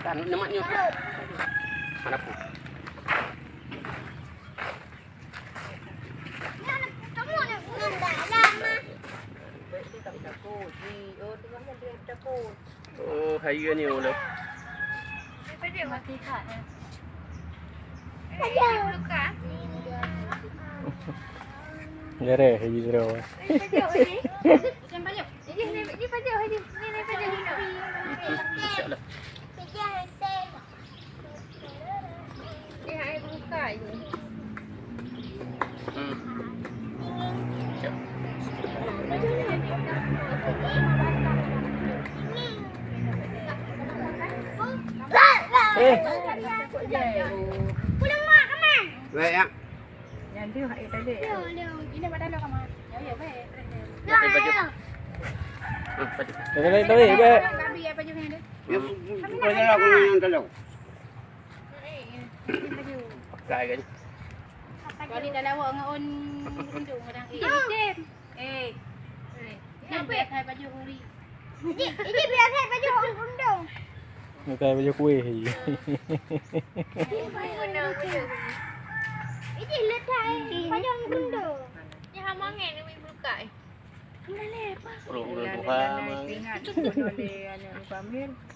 Kan lemaknya. Mana pun. Oh, hay nhiều luôn. Phải điều mà thì khả nè. Gere hijau. Phải điều hay gì? Xem phải điều. Đi phải điều hay gì? Đi phải điều gì nào? Đi hai buka ini. Pulang mak kemana? Vậy ạ. Yang dia hai tadi. Ini pada lo kemana? Ya baik. Pakai baju. Baju. Dari be. Gabi apa juga ni? Ya, banyak aku yang tolong. Baju. Pakai kan. Kau ni dah lawa dengan on undung orang Dem. Yang baik hai baju uri. Ini biasa hai baju undung. Người ta bây giờ quê thì Ini letak baju undung. Yang hama ngene ni buka. Belum buka.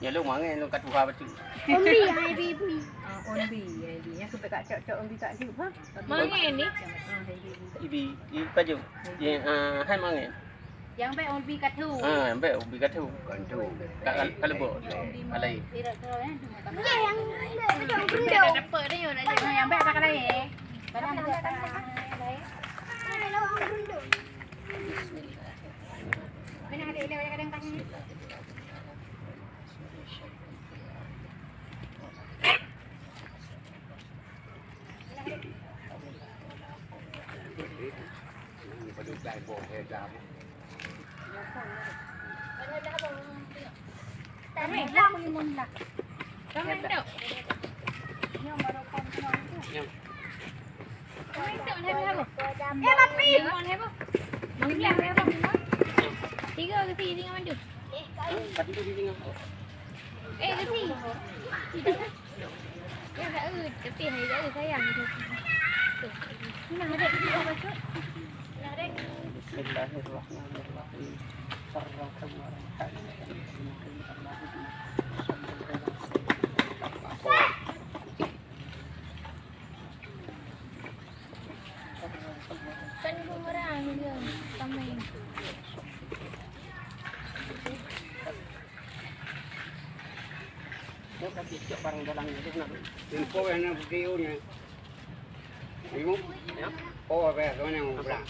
Ya lu mang lu kat buka betul. Ombi hai bibi. Onbi, dia aku tak cak onbi tak hidup ha. Mang ni. Ibi, i baju. Ye hai mang ni. Yang baik ombi kat tu. Ambil ubi kat tu. Kan tu. Kat kalebo. Alai. Tidak tahu yang baju undung. Dah dapat dah yo nak yang baik pakai lain. Kadang dia tak lain. Lawa undung. Mana ada dia kadang kasih ni. Baju dai bo he jam. Kami lah limon lah. Kami tak. Yang baru kon kon tu. Kami tak nak apa? Papi. Limon apa? Limon apa? Tiga ke sini dengan maju. Pati tu tinggal. Ke sini. Ya tak tapi hari dah sayang tu. Mana ada dia baca? Mana ada? Bismillahirrahmanirrahim. Kan bumerang dia. Kami. Dia tak cek barang dalam itu nak. Info yang video ni. Ibu, ya. Oh, apa tu yang berang.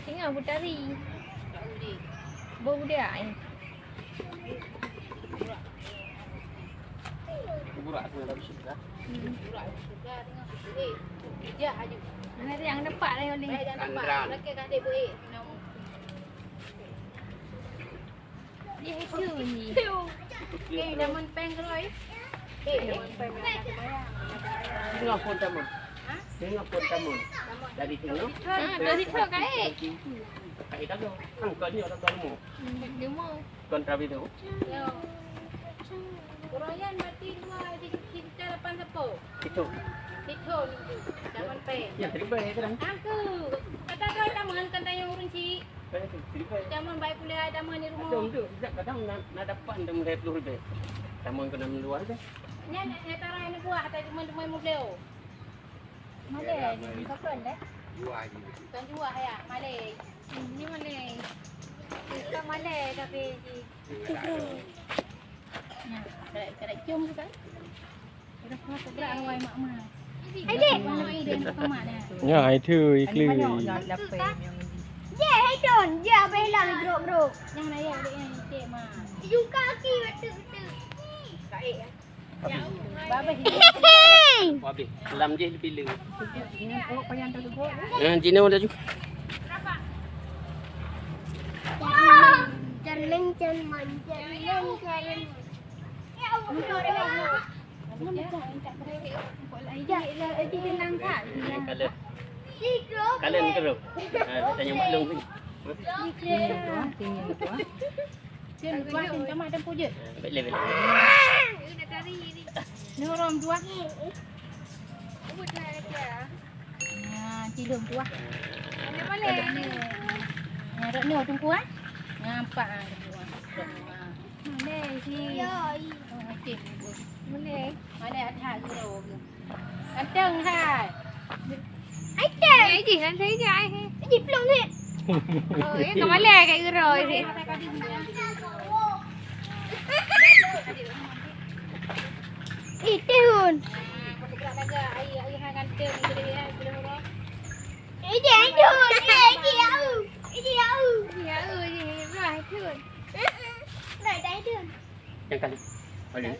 Tengok putari. Bau dia. Burak tu dah bersyukur. Burak juga tengok. Dia aja. Mana yang nampak dah oleh. Dah nampak. Laki kan dia buat. Dia itu ni. Dah menpeng keroi. Dah menpeng. Tengok pun tamun. Tengok pun tamun. Dari sini. Dari tu kai. Kai dah tu. Hang kau ni orang kamu. Dia mau. Kon travel tu. Yo. Keroyan mati dua di kita 8 sepo. Itu. Itu dah menpeng. Ya, terima kasih kan. Aku. Kata kau taman kan tayang urunci. Terima kasih. Taman baik pula taman di rumah. Ada tu, kadang nak dapat dah mulai 10 lebih. Tamun kena luar dah. Ni nak tarai ni buat kata teman-teman model. Malay, ni kapan dah? Dua je. Kan jual ya, Malay. Ni Malay. Kita Malay tapi di. Nah, kada cium tu kan? Kita pernah berak awai mak-mak. Adik, mana ide mak dah. nhà ai thư ý Ini kli. banyak dah lapar yang Je, hai don. Je apa hilang bro. Yang nak adik yang cik mak. Cium kaki betul-betul. Baik ya. Baba hidup. Habis. Lam je lebih leng. ini oh payah tu tu. Cina dah juga. Jalan jalan jalan. Ya Allah. Kalian kerap. Tanya maklum ni. tinggi tu. Trên qua trên cho mày đem cô dậy. Vậy lên. Nếu rom tua. Chỉ đường tua. Rất nhiều trong cuối. Nampak. Mana si? Mana? Mana ada hero. Anh Trân hai. Anh Trân. Cái gì anh thấy cái gì luôn thế? Cầm máy lè cái rồi thì. Itihun. Jangan kali. Boleh.